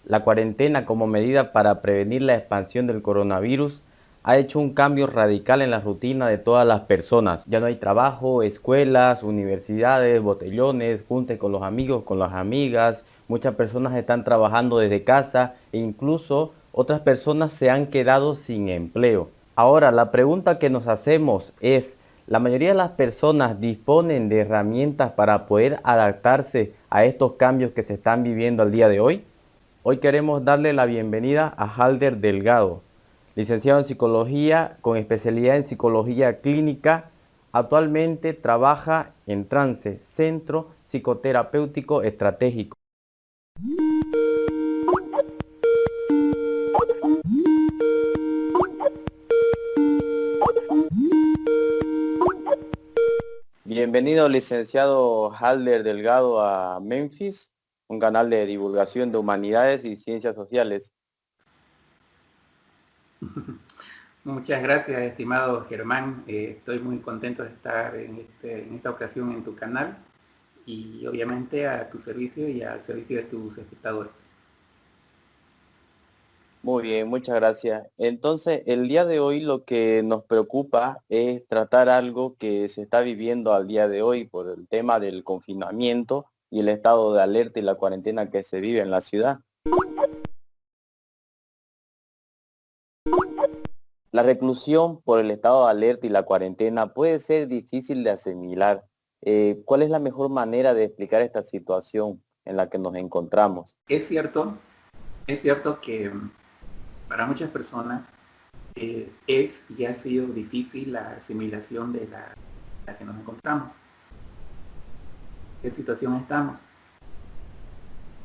La cuarentena como medida para prevenir la expansión del coronavirus ha hecho un cambio radical en la rutina de todas las personas. Ya no hay trabajo, escuelas, universidades, botellones, junte con los amigos, con las amigas. Muchas personas están trabajando desde casa e incluso otras personas se han quedado sin empleo. Ahora, la pregunta que nos hacemos es, ¿la mayoría de las personas disponen de herramientas para poder adaptarse a estos cambios que se están viviendo al día de hoy? Hoy queremos darle la bienvenida a Halder Delgado, licenciado en psicología con especialidad en psicología clínica. Actualmente trabaja en Trance, Centro Psicoterapéutico Estratégico. Bienvenido, licenciado Halder Delgado, a Memphis, un canal de divulgación de humanidades y ciencias sociales. Muchas gracias, estimado Germán. Estoy muy contento de estar en esta ocasión en tu canal y obviamente a tu servicio y al servicio de tus espectadores. Muy bien, muchas gracias. Entonces, el día de hoy lo que nos preocupa es tratar algo que se está viviendo al día de hoy por el tema del confinamiento y el estado de alerta y la cuarentena que se vive en la ciudad. La reclusión por el estado de alerta y la cuarentena puede ser difícil de asimilar. ¿Cuál es la mejor manera de explicar esta situación en la que nos encontramos? Es cierto que para muchas personas es y ha sido difícil la asimilación de la que nos encontramos. ¿En qué situación estamos?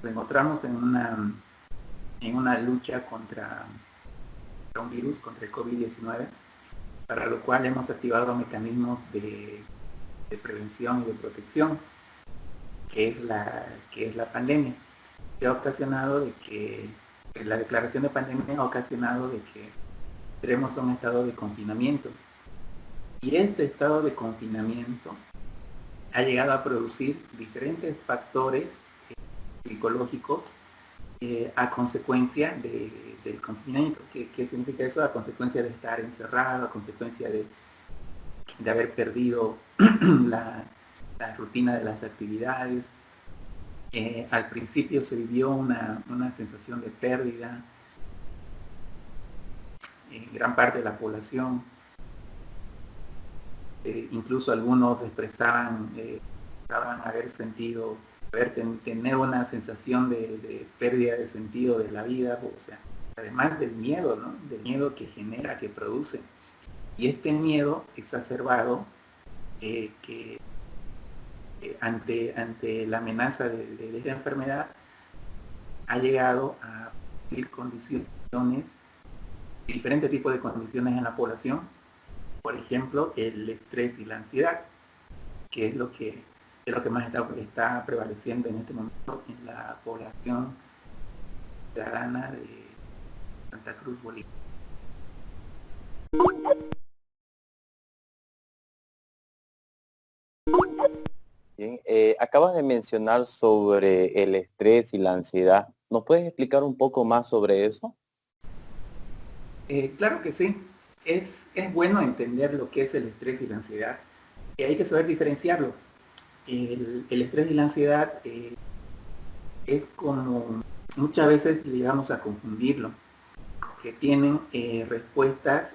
Nos encontramos en una lucha contra un virus, contra el COVID-19, para lo cual hemos activado mecanismos de prevención y de protección, que es la pandemia, que ha ocasionado de que la declaración de pandemia ha ocasionado de que tenemos un estado de confinamiento. Y este estado de confinamiento ha llegado a producir diferentes factores psicológicos a consecuencia del confinamiento. ¿Qué significa eso? A consecuencia de estar encerrado, a consecuencia de haber perdido la rutina de las actividades. Al principio se vivió una sensación de pérdida en gran parte de la población. Incluso algunos expresaban tener una sensación de pérdida de sentido de la vida, o sea, además del miedo, ¿no? Del miedo que genera, que produce. Y este miedo exacerbado que ante la amenaza de esta enfermedad ha llegado a vivir diferentes tipos de condiciones en la población. Por ejemplo, el estrés y la ansiedad, que es lo que más está prevaleciendo en este momento en la población ciudadana de Santa Cruz, Bolivia. Bien, acabas de mencionar sobre el estrés y la ansiedad. ¿Nos puedes explicar un poco más sobre eso? Claro que sí. Es bueno entender lo que es el estrés y la ansiedad. Y hay que saber diferenciarlo. El estrés y la ansiedad es como muchas veces llegamos a confundirlo, que tienen respuestas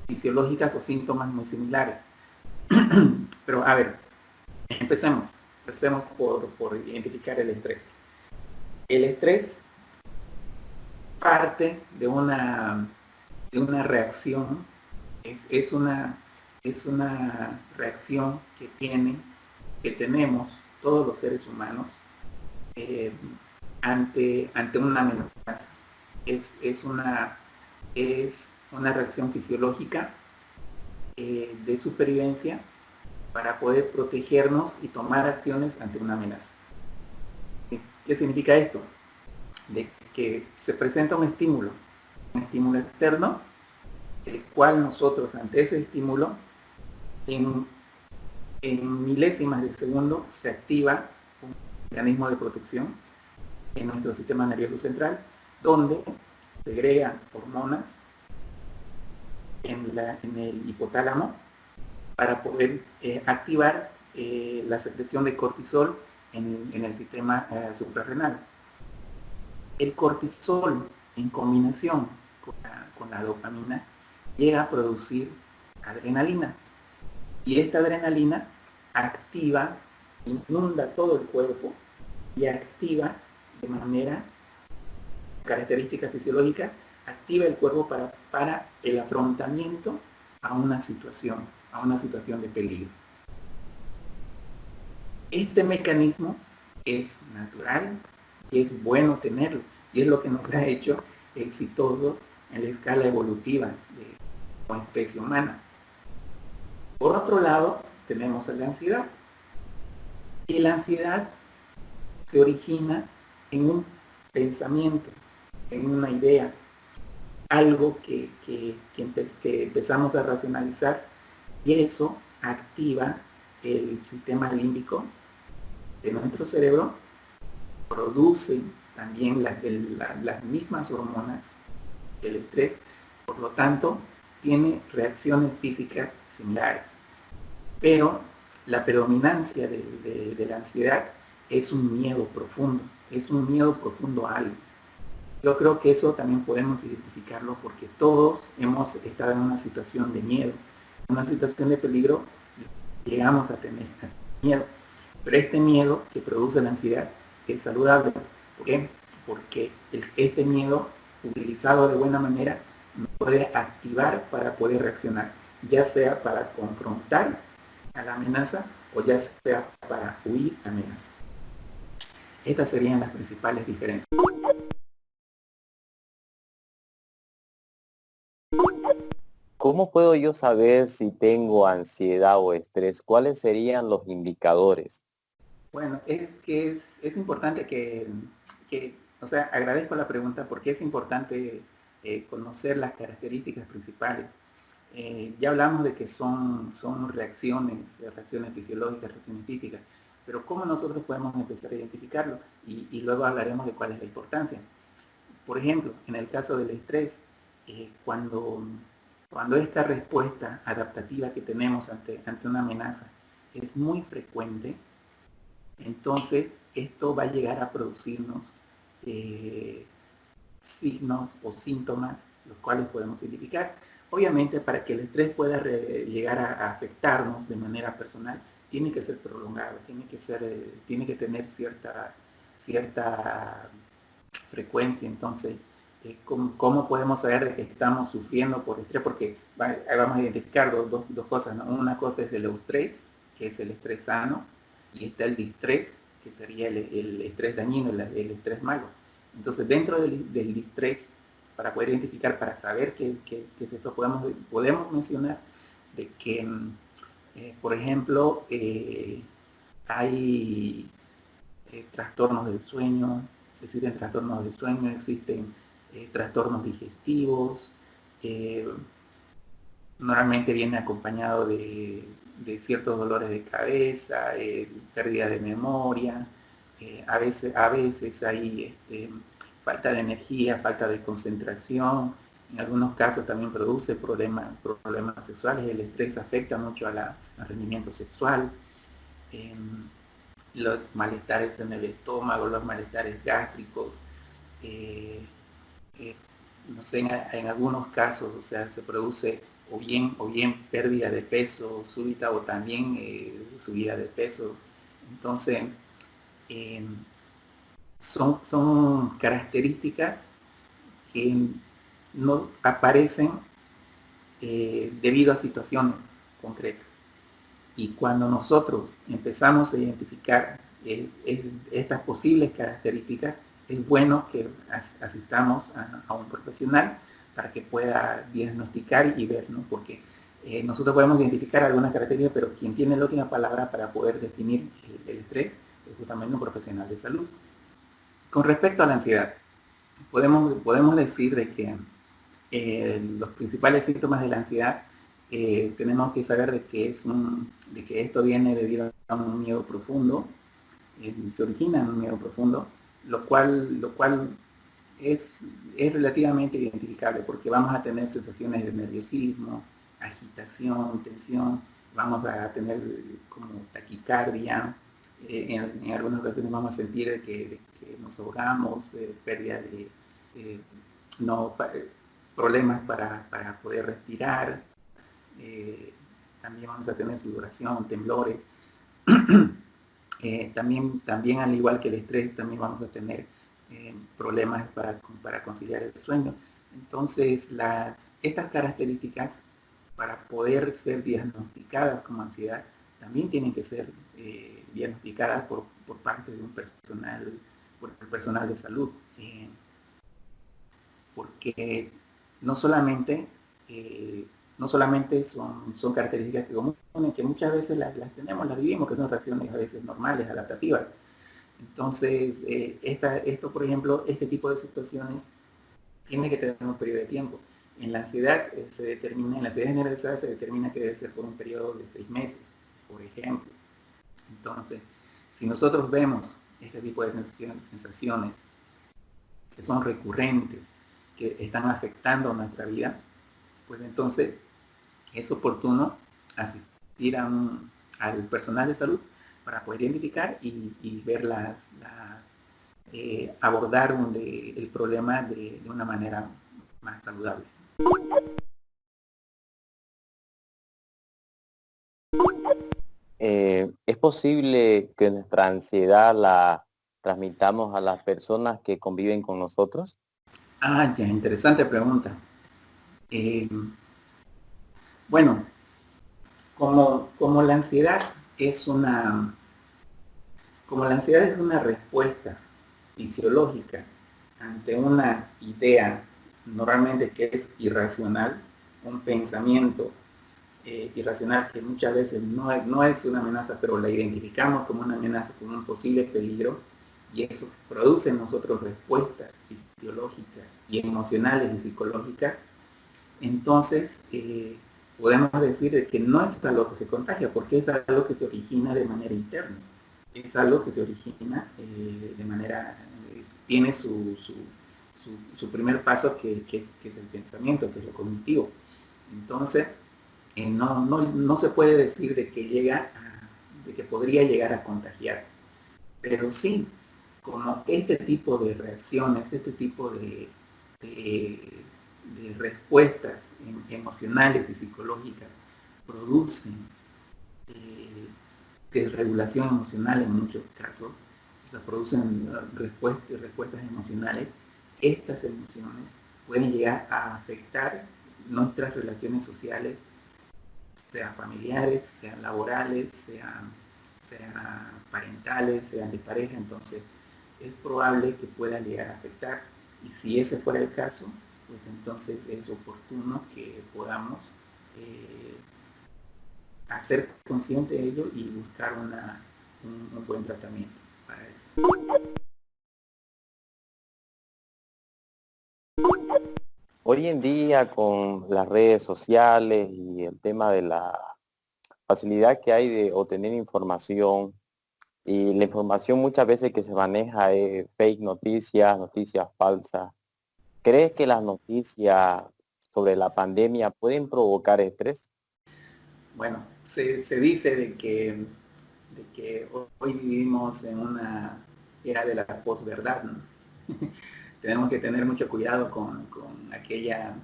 fisiológicas o síntomas muy similares. Pero a ver, empecemos por identificar el estrés. El estrés parte de una reacción, es una reacción que tenemos todos los seres humanos eh, ante una amenaza. Es una reacción fisiológica de supervivencia para poder protegernos y tomar acciones ante una amenaza. ¿Qué significa esto? De que se presenta un estímulo externo, el cual nosotros ante ese estímulo en milésimas de segundo se activa un mecanismo de protección en nuestro sistema nervioso central, donde segregan hormonas en el hipotálamo para poder activar la secreción de cortisol en el sistema suprarrenal. El cortisol, en combinación con la dopamina, llega a producir adrenalina. Y esta adrenalina activa, inunda todo el cuerpo y activa de manera característica fisiológica, activa el cuerpo para el afrontamiento a una situación de peligro. Este mecanismo es natural y es bueno tenerlo, y es lo que nos ha hecho exitosos en la escala evolutiva como especie humana. Por otro lado, tenemos la ansiedad. Y la ansiedad se origina en un pensamiento, en una idea, algo que empezamos a racionalizar, y eso activa el sistema límbico de nuestro cerebro, produce también las mismas hormonas del estrés, por lo tanto, tiene reacciones físicas similares. Pero la predominancia de la ansiedad es un miedo profundo a algo. Yo creo que eso también podemos identificarlo porque todos hemos estado en una situación de miedo, una situación de peligro, llegamos a tener miedo. Pero este miedo que produce la ansiedad es saludable. ¿Por qué? Porque este miedo, utilizado de buena manera, nos puede activar para poder reaccionar, ya sea para confrontar a la amenaza o ya sea para huir a la amenaza. Estas serían las principales diferencias. ¿Cómo puedo yo saber si tengo ansiedad o estrés? ¿Cuáles serían los indicadores? Bueno, es importante o sea, agradezco la pregunta porque es importante conocer las características principales. Ya hablamos de que son reacciones fisiológicas, reacciones físicas, pero ¿cómo nosotros podemos empezar a identificarlo? Y luego hablaremos de cuál es la importancia. Por ejemplo, en el caso del estrés, cuando esta respuesta adaptativa que tenemos ante una amenaza es muy frecuente, entonces esto va a llegar a producirnos signos o síntomas, los cuales podemos identificar. Obviamente, para que el estrés pueda llegar a afectarnos de manera personal, tiene que ser prolongado, tiene que tener cierta frecuencia. Entonces, ¿cómo podemos saber de que estamos sufriendo por estrés? Porque vamos a identificar dos cosas, ¿no? Una cosa es el eustrés, que es el estrés sano, y está el distrés, que sería el estrés dañino, el estrés malo. Entonces, dentro del distrés, para poder identificar, para saber qué es esto, podemos mencionar de que, por ejemplo, hay trastornos del sueño, existen trastornos del sueño, existen trastornos digestivos, normalmente viene acompañado de ciertos dolores de cabeza, pérdida de memoria, a veces hay falta de energía, falta de concentración, en algunos casos también produce problemas sexuales, el estrés afecta mucho al rendimiento sexual, los malestares en el estómago, los malestares gástricos, no sé, en algunos casos, o sea, se produce o bien pérdida de peso súbita o también subida de peso. Entonces, son características que no aparecen debido a situaciones concretas. Y cuando nosotros empezamos a identificar estas posibles características, es bueno que asistamos a un profesional para que pueda diagnosticar y ver, ¿no? Porque nosotros podemos identificar algunas características, pero quien tiene la última palabra para poder definir el estrés es justamente un profesional de salud. Con respecto a la ansiedad, podemos decir de que los principales síntomas de la ansiedad tenemos que saber de que esto viene debido a un miedo profundo, se origina en un miedo profundo, lo cual es relativamente identificable porque vamos a tener sensaciones de nerviosismo, agitación, tensión, vamos a tener como taquicardia, en algunas ocasiones vamos a sentir que nos ahogamos, pérdida de, eh, no, problemas para poder respirar, eh, también vamos a tener sudoración, temblores. También al igual que el estrés, también vamos a tener problemas para conciliar el sueño. Entonces, estas características, para poder ser diagnosticadas como ansiedad, también tienen que ser diagnosticadas por parte de por el personal de salud. Porque no solamente, eh, no solamente son características comunes, que muchas veces las tenemos, las vivimos, que son reacciones a veces normales, adaptativas. Entonces, esto, por ejemplo, este tipo de situaciones tiene que tener un periodo de tiempo. En la ansiedad en la ansiedad generalizada se determina que debe ser por un periodo de 6 meses, por ejemplo. Entonces, si nosotros vemos este tipo de sensaciones que son recurrentes, que están afectando nuestra vida, pues entonces es oportuno asistir al personal de salud para poder identificar y ver abordar el problema de una manera más saludable. ¿Es posible que nuestra ansiedad la transmitamos a las personas que conviven con nosotros? Ya, interesante pregunta. Eh, bueno, como la ansiedad es una, como la ansiedad es una respuesta fisiológica ante una idea normalmente que es irracional, un pensamiento irracional que muchas veces no es una amenaza, pero la identificamos como una amenaza, como un posible peligro, y eso produce en nosotros respuestas fisiológicas y emocionales y psicológicas. Entonces, podemos decir de que no es algo que se contagia, porque es algo que se origina de manera interna. Es algo que se origina de manera, tiene su primer paso que es el pensamiento, que es lo cognitivo. Entonces, no se puede decir de que podría llegar a contagiar, pero sí, como este tipo de reacciones, este tipo de respuestas emocionales y psicológicas producen desregulación emocional en muchos casos, o sea, producen respuestas emocionales, estas emociones pueden llegar a afectar nuestras relaciones sociales, sean familiares, sean laborales, sean parentales, sean de pareja. Entonces es probable que pueda llegar a afectar, y si ese fuera el caso, pues entonces es oportuno que podamos hacer consciente de ello y buscar un buen tratamiento para eso. Hoy en día, con las redes sociales y el tema de la facilidad que hay de obtener información, y la información muchas veces que se maneja es fake noticias, noticias falsas. ¿Crees que las noticias sobre la pandemia pueden provocar estrés? Bueno, se dice de que hoy vivimos en una era de la posverdad, ¿no? Tenemos que tener mucho cuidado con aquella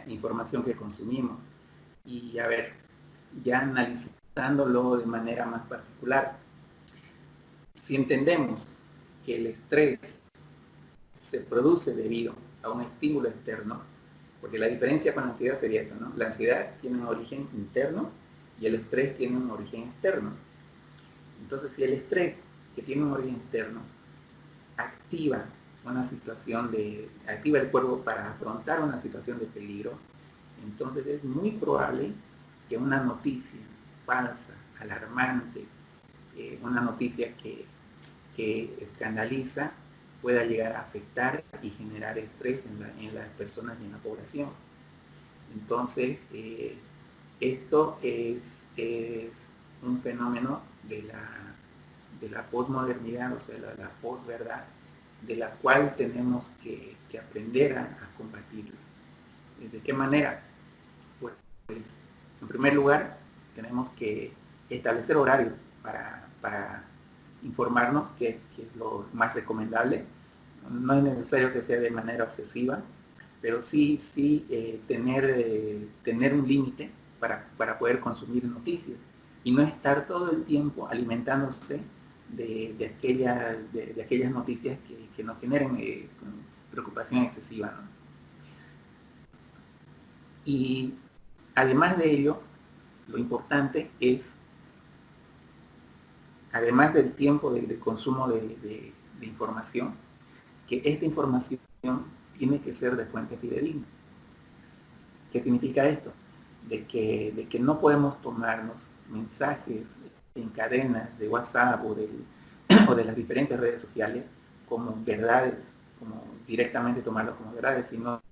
información que consumimos. Y a ver, ya analizándolo de manera más particular, si entendemos que el estrés se produce debido a un estímulo externo, porque la diferencia con la ansiedad sería eso, ¿no? La ansiedad tiene un origen interno y el estrés tiene un origen externo. Entonces, si el estrés, que tiene un origen externo, activa activa el cuerpo para afrontar una situación de peligro, entonces es muy probable que una noticia falsa, alarmante, una noticia que escandaliza, pueda llegar a afectar y generar estrés en las personas y en la población. Entonces, esto es un fenómeno de la posmodernidad, o sea, la posverdad, de la cual tenemos que aprender a combatirlo. ¿De qué manera? Pues, en primer lugar, tenemos que establecer horarios para informarnos, que es lo más recomendable. No es necesario que sea de manera obsesiva, pero sí tener un límite para poder consumir noticias y no estar todo el tiempo alimentándose de aquellas noticias que nos generen preocupación excesiva, ¿no? Y además de ello, lo importante es, además del tiempo de consumo de información, que esta información tiene que ser de fuente fidedigna. ¿Qué significa esto? De que no podemos tomarnos mensajes en cadenas de WhatsApp o de las diferentes redes sociales como verdades, como directamente tomarlos como verdades, sino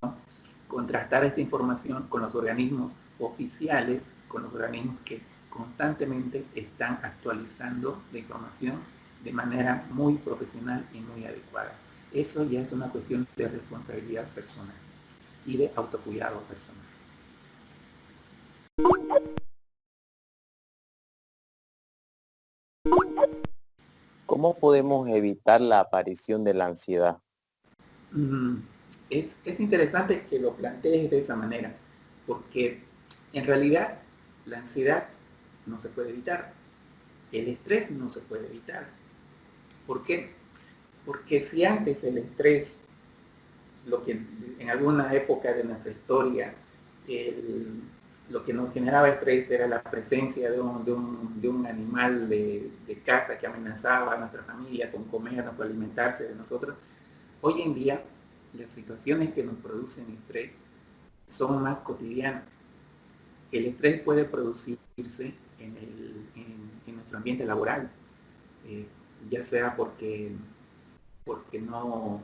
contrastar esta información con los organismos oficiales, con los organismos que constantemente están actualizando la información de manera muy profesional y muy adecuada. Eso ya es una cuestión de responsabilidad personal y de autocuidado personal. ¿Cómo podemos evitar la aparición de la ansiedad? Es interesante que lo plantees de esa manera, porque en realidad la ansiedad no se puede evitar, el estrés no se puede evitar. ¿Por qué? Porque si antes el estrés, lo que en alguna época de nuestra historia, lo que nos generaba estrés era la presencia de un animal de casa que amenazaba a nuestra familia con comernos, con alimentarse de nosotros, hoy en día las situaciones que nos producen estrés son más cotidianas. El estrés puede producirse en nuestro ambiente laboral, eh, ya sea porque no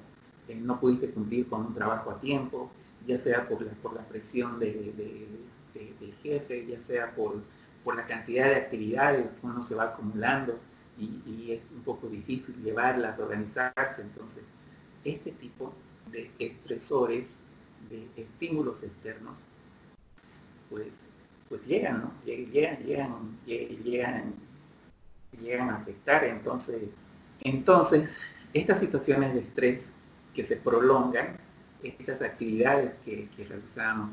pudiste cumplir con un trabajo a tiempo, ya sea por la presión del jefe, ya sea por la cantidad de actividades que uno se va acumulando y es un poco difícil llevarlas, organizarse. Entonces, este tipo de estresores, de estímulos externos, pues, pues llegan, ¿no? Llegan a afectar. Entonces, estas situaciones de estrés que se prolongan, estas actividades que realizamos,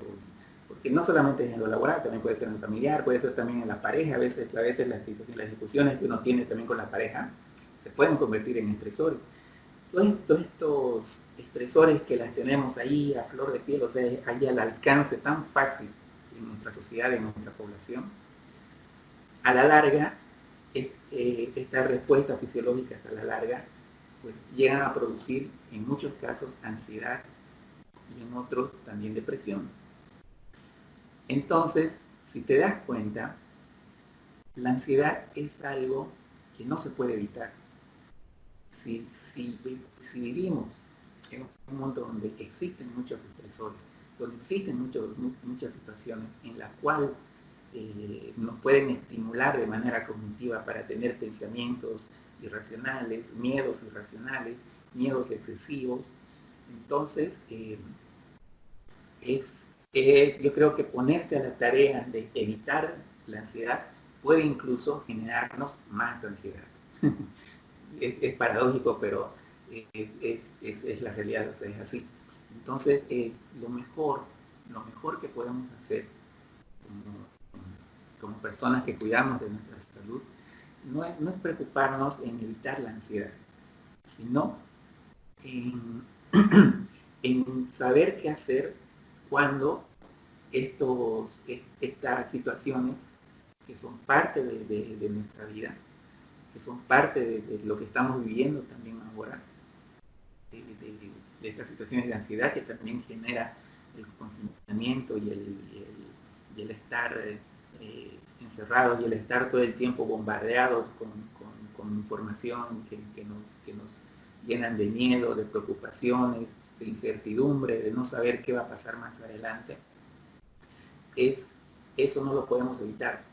porque no solamente es en lo laboral, también puede ser en lo familiar, puede ser también en la pareja, a veces las discusiones que uno tiene también con la pareja se pueden convertir en estresores. Todos estos estresores que las tenemos ahí a flor de piel, o sea, ahí al alcance tan fácil en nuestra sociedad, en nuestra población, a la larga, estas respuestas fisiológicas a la larga, pues llegan a producir en muchos casos ansiedad y en otros también depresión. Entonces, si te das cuenta, la ansiedad es algo que no se puede evitar. Si vivimos en un mundo donde existen muchos estresores, donde existen muchas situaciones en las cuales nos pueden estimular de manera cognitiva para tener pensamientos irracionales, miedos excesivos. Entonces, yo creo que ponerse a la tarea de evitar la ansiedad puede incluso generarnos más ansiedad. Es paradójico, pero es la realidad, o sea, es así. Entonces, lo mejor que podemos hacer como personas que cuidamos de nuestra salud no es preocuparnos en evitar la ansiedad, sino en, en saber qué hacer cuando estas situaciones que son parte de nuestra vida, que son parte de lo que estamos viviendo también ahora, de estas situaciones de ansiedad que también genera el confinamiento y el estar encerrados y el estar todo el tiempo bombardeados con información que nos llenan de miedo, de preocupaciones, de incertidumbre, de no saber qué va a pasar más adelante. Eso no lo podemos evitar.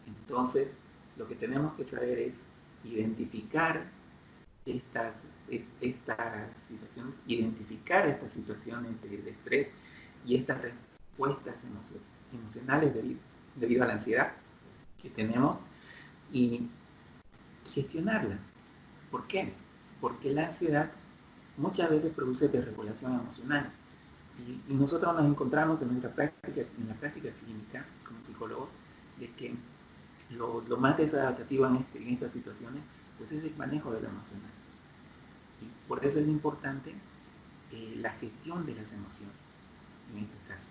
Entonces, lo que tenemos que saber es identificar estas situaciones, identificar estas situaciones de estrés y estas respuestas emocionales debido a la ansiedad que tenemos y gestionarlas. ¿Por qué? Porque la ansiedad muchas veces produce desregulación emocional. Y nosotros nos encontramos en la práctica clínica como psicólogos de que lo más desadaptativo en estas situaciones pues es el manejo de lo emocional. Y por eso es importante la gestión de las emociones en este caso.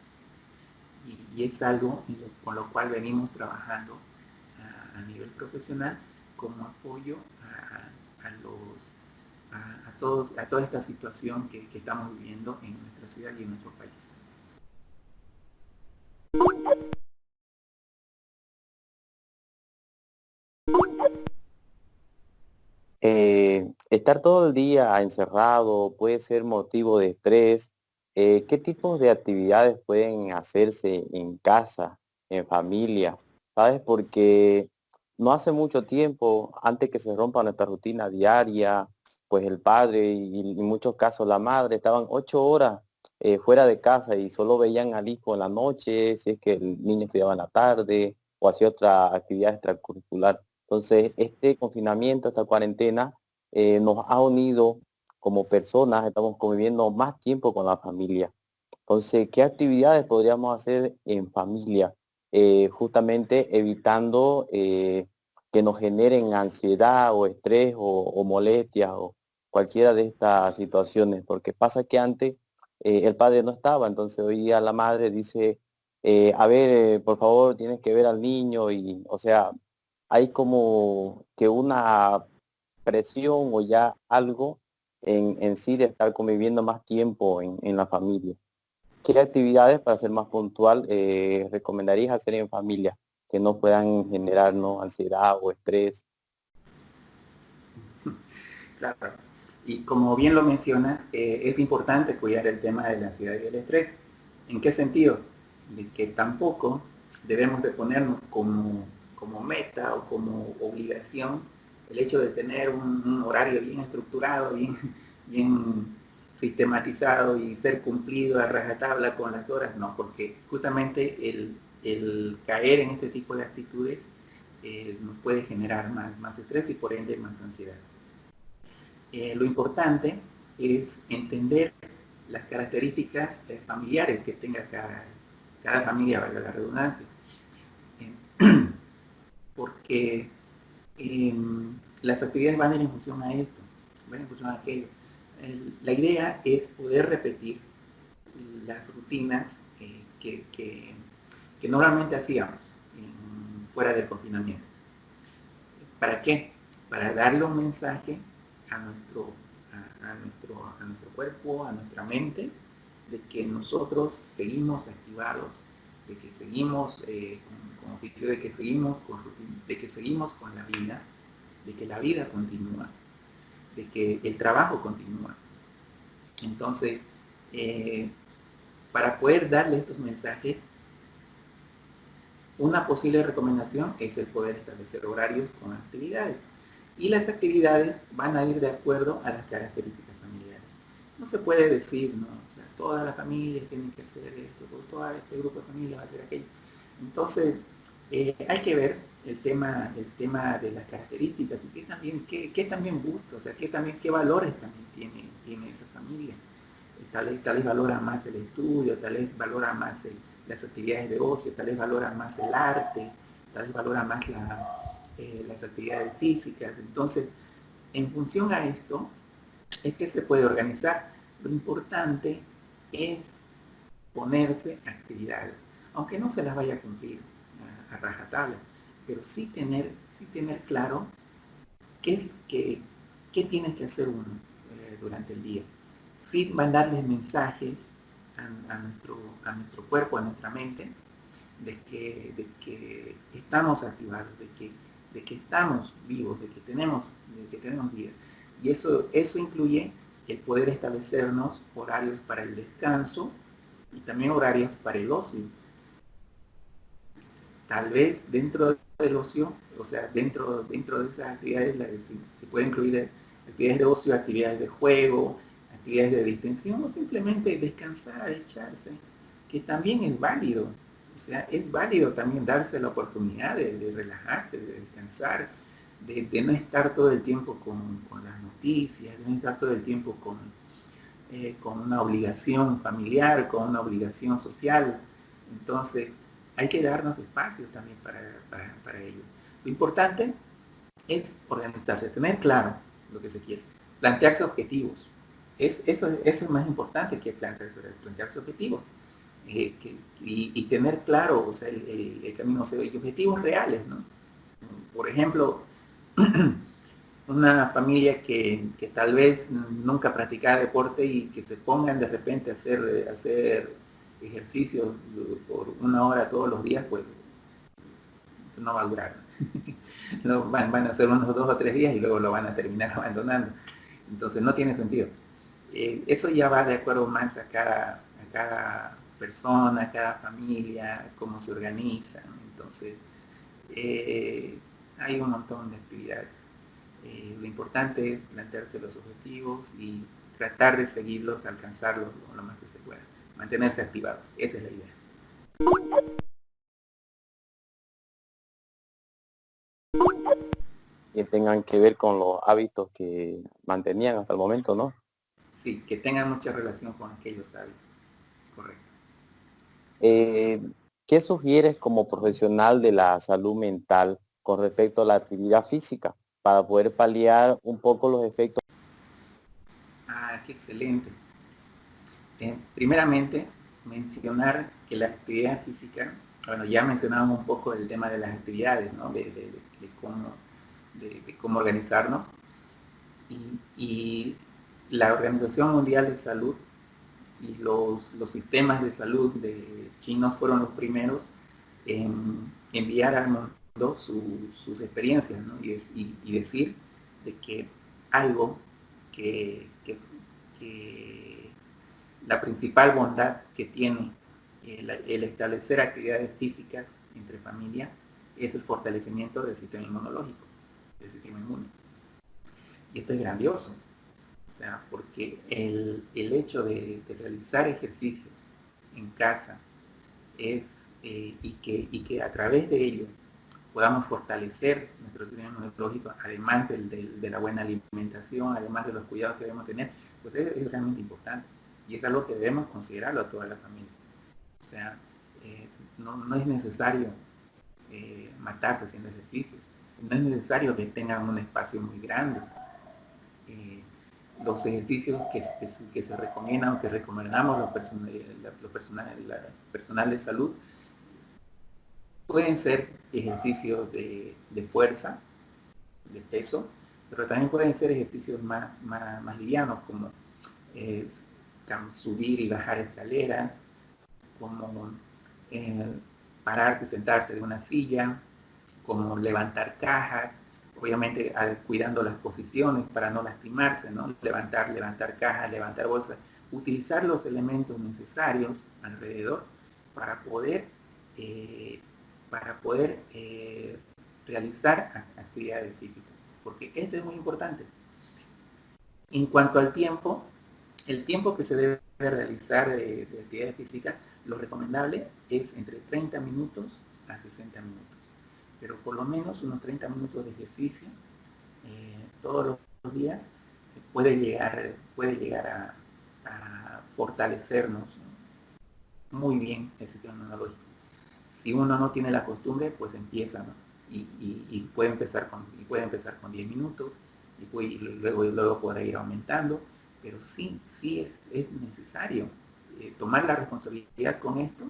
Y es algo con lo cual venimos trabajando a nivel profesional como apoyo a toda esta situación que estamos viviendo en nuestra ciudad y en nuestro país. Estar todo el día encerrado puede ser motivo de estrés. ¿Qué tipos de actividades pueden hacerse en casa, en familia? ¿Sabes? Porque no hace mucho tiempo, antes que se rompa nuestra rutina diaria, pues el padre y en muchos casos la madre estaban 8 horas fuera de casa y solo veían al hijo en la noche, si es que el niño estudiaba en la tarde o hacía otra actividad extracurricular. Entonces, este confinamiento, esta cuarentena, nos ha unido como personas, estamos conviviendo más tiempo con la familia. Entonces, ¿qué actividades podríamos hacer en familia? Justamente evitando que nos generen ansiedad o estrés o molestia o cualquiera de estas situaciones, porque pasa que antes el padre no estaba, entonces hoy día la madre dice, a ver, por favor, tienes que ver al niño y, o sea, hay como que una presión o ya algo en sí de estar conviviendo más tiempo en la familia. ¿Qué actividades, para ser más puntual, recomendarías hacer en familia que no puedan generarnos ansiedad o estrés? Claro. Y como bien lo mencionas, es importante cuidar el tema de la ansiedad y el estrés. ¿En qué sentido? De que tampoco debemos de ponernos como meta o como obligación el hecho de tener un horario bien estructurado, bien sistematizado y ser cumplido a rajatabla con las horas, no, porque justamente el caer en este tipo de actitudes nos puede generar más estrés y por ende más ansiedad. Lo importante es entender las características familiares que tenga cada familia, valga la redundancia. Porque las actividades van a ir en función a esto, van en función a aquello. La idea es poder repetir las rutinas que normalmente hacíamos fuera del confinamiento. ¿Para qué? Para darle un mensaje a nuestro cuerpo, a nuestra mente, de que nosotros seguimos activados, de que seguimos con objetivo, de que seguimos con la vida, de que la vida continúa, de que el trabajo continúa. Entonces, para poder darle estos mensajes, una posible recomendación es el poder establecer horarios con actividades. Y las actividades van a ir de acuerdo a las características familiares. No se puede decir, ¿no? O sea, todas las familias tienen que hacer esto, todo este grupo de familias va a hacer aquello. Entonces, hay que ver el tema de las características y qué también busca, o sea, qué valores también tiene esa familia. Tal vez valora más el estudio, tal vez valora más las actividades de ocio, tal vez valora más el arte, tal vez valora más las actividades físicas. Entonces, en función a esto, es que se puede organizar. Lo importante es ponerse actividades, aunque no se las vaya a cumplir a rajatabla, pero sí tener claro qué tienes que hacer uno durante el día. Sí mandarles mensajes a nuestro cuerpo, a nuestra mente, de que estamos activados, de que estamos vivos, de que tenemos vida. Y eso incluye el poder establecernos horarios para el descanso y también horarios para el ocio. Tal vez dentro del ocio, o sea, dentro de esas actividades se puede incluir actividades de ocio, actividades de juego, actividades de distensión o simplemente descansar, echarse, que también es válido. O sea, es válido también darse la oportunidad de relajarse, de descansar, de no estar todo el tiempo con las noticias, de no estar todo el tiempo con una obligación familiar, con una obligación social. Entonces, hay que darnos espacios también para ello. Lo importante es organizarse, tener claro lo que se quiere, plantearse objetivos. Eso es más importante que plantearse objetivos. Y tener claro, o sea, el camino, o sea, y objetivos reales, ¿no? Por ejemplo, una familia que tal vez nunca practicaba deporte y que se pongan de repente a hacer ejercicios por 1 hora todos los días, pues no va a durar. Van a hacer unos 2 o 3 días y luego lo van a terminar abandonando. Entonces no tiene sentido. Eso ya va de acuerdo más a cada persona, a cada familia, cómo se organizan. Entonces, hay un montón de actividades. Lo importante es plantearse los objetivos y tratar de seguirlos, alcanzarlos lo más que se pueda. Mantenerse activados, esa es la idea. Que tengan que ver con los hábitos que mantenían hasta el momento, ¿no? Sí, que tengan mucha relación con aquellos hábitos. Correcto. Eh, ¿Qué sugieres como profesional de la salud mental con respecto a la actividad física para poder paliar un poco los efectos? Ah, qué excelente. Primeramente, mencionar que la actividad física, bueno, ya mencionábamos un poco el tema de las actividades, ¿no? De cómo organizarnos. Y la Organización Mundial de Salud y los sistemas de salud de chinos fueron los primeros en enviar al mundo sus experiencias, ¿no? y decir de que algo que la principal bondad que tiene el establecer actividades físicas entre familia es el fortalecimiento del sistema inmunológico, del sistema inmune. Y esto es grandioso, o sea, porque el hecho de realizar ejercicios en casa es, y que a través de ello podamos fortalecer nuestro sistema inmunológico, además de la buena alimentación, además de los cuidados que debemos tener, pues es realmente importante. Y es algo que debemos considerarlo a toda la familia. O sea, no es necesario matarse haciendo ejercicios. No es necesario que tengan un espacio muy grande. Los ejercicios que se recomiendan o que recomendamos personal de salud pueden ser ejercicios de fuerza, de peso, pero también pueden ser ejercicios más livianos, como eh, subir y bajar escaleras, como pararse y sentarse de una silla, como levantar cajas, obviamente cuidando las posiciones para no lastimarse, ¿no? Levantar cajas, levantar bolsas, utilizar los elementos necesarios alrededor para poder, eh, realizar actividades físicas, porque esto es muy importante. En cuanto al tiempo, el tiempo que se debe realizar de actividades físicas, lo recomendable es entre 30 minutos a 60 minutos, pero por lo menos unos 30 minutos de ejercicio todos los días puede llegar a fortalecernos muy bien el sistema inmunológico. Si uno no tiene la costumbre, pues empieza, ¿no? y puede empezar con 10 minutos y luego podrá ir aumentando, pero sí es necesario tomar la responsabilidad con esto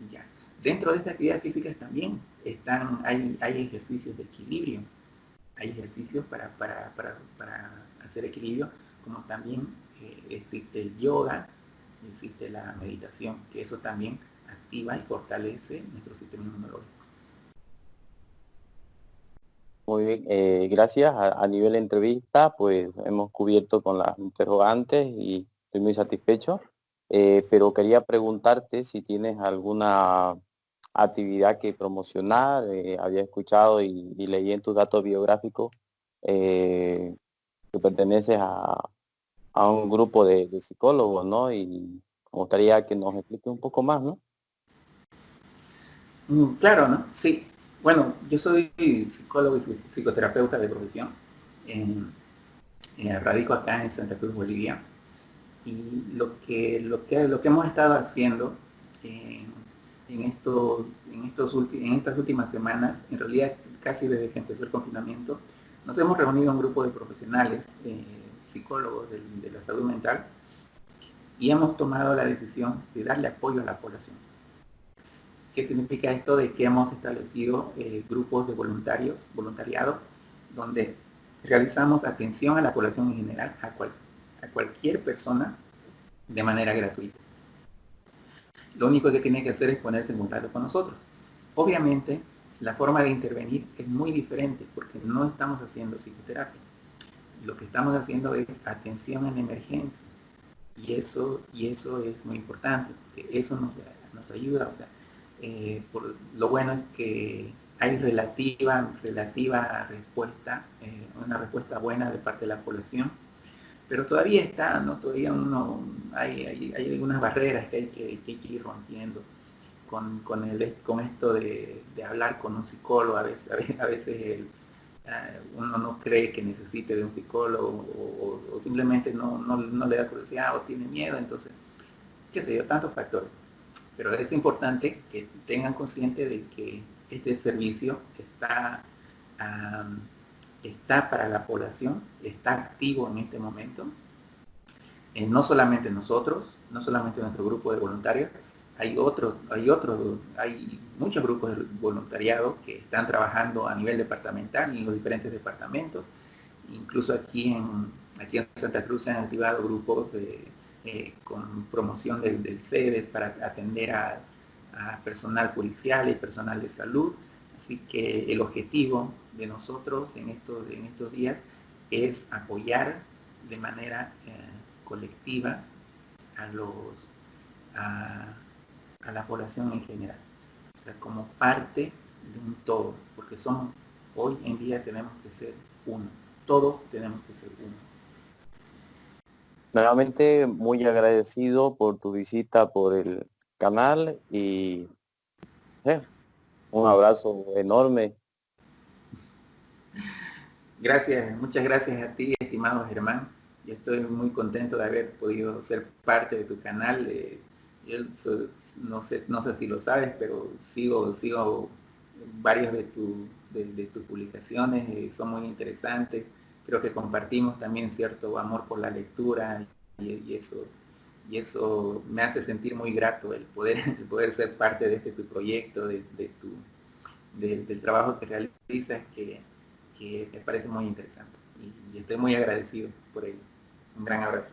y ya. Dentro de estas actividades físicas también hay ejercicios de equilibrio, hay ejercicios para hacer equilibrio, como también existe el yoga, existe la meditación, que eso también activa y fortalece nuestro sistema inmunológico. Muy bien, gracias. A nivel de entrevista, pues hemos cubierto con las interrogantes y estoy muy satisfecho. Pero quería preguntarte si tienes alguna actividad que promocionar. Había escuchado y leí en tus datos biográficos eh, que perteneces a un grupo de psicólogos, ¿no? Y me gustaría que nos explique un poco más, ¿no? Claro, ¿no? Sí. Bueno, yo soy psicólogo y psicoterapeuta de profesión. En- radico acá en Santa Cruz, Bolivia. Y lo que hemos estado haciendo en, en estas últimas semanas, en realidad casi desde que empezó el confinamiento, nos hemos reunido un grupo de profesionales, psicólogos de la salud mental, y hemos tomado la decisión de darle apoyo a la población. ¿Qué significa esto? De que hemos establecido grupos de voluntariado, donde realizamos atención a la población en general, a cualquier persona de manera gratuita. Lo único que tiene que hacer es ponerse en contacto con nosotros. Obviamente, la forma de intervenir es muy diferente porque no estamos haciendo psicoterapia. Lo que estamos haciendo es atención en emergencia. Y eso es muy importante, porque eso nos ayuda. O sea, lo bueno es que hay relativa respuesta, una respuesta buena de parte de la población, pero todavía está, ¿no? Todavía hay algunas barreras que hay que ir rompiendo con esto de hablar con un psicólogo. A veces uno no cree que necesite de un psicólogo o simplemente no le da curiosidad o tiene miedo, entonces, qué sé yo, tantos factores. Pero es importante que tengan consciente de que este servicio um, está para la población, está activo en este momento. No solamente nosotros, no solamente nuestro grupo de voluntarios, hay muchos grupos de voluntariado que están trabajando a nivel departamental en los diferentes departamentos. Incluso aquí en Santa Cruz se han activado grupos con promoción del CEDES para atender a personal policial y personal de salud. Así que el objetivo de nosotros en estos días es apoyar de manera colectiva a, los, a, a la población en general. O sea, como parte de un todo, porque hoy en día tenemos que ser uno. Todos tenemos que ser uno. Nuevamente, muy agradecido por tu visita por el canal y un abrazo enorme. Gracias, muchas gracias a ti, estimado Germán. Yo estoy muy contento de haber podido ser parte de tu canal. Yo no sé si lo sabes, pero sigo varios de tus publicaciones, son muy interesantes. Creo que compartimos también cierto amor por la lectura y eso me hace sentir muy grato el poder ser parte de tu proyecto, del trabajo que realizas, que me parece muy interesante. Y estoy muy agradecido por ello. Un gran abrazo.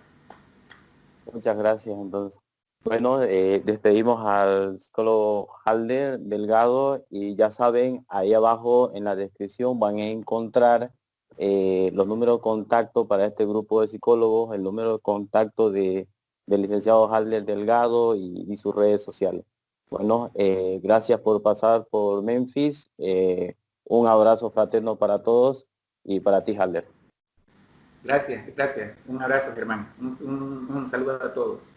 Muchas gracias, entonces. Bueno, despedimos al psicólogo Halder Delgado y ya saben, ahí abajo en la descripción van a encontrar los números de contacto para este grupo de psicólogos, el número de contacto del licenciado Halder Delgado y sus redes sociales. Bueno, gracias por pasar por Memphis. Un abrazo fraterno para todos y para ti, Halder. Gracias, gracias. Un abrazo, Germán. Un saludo a todos.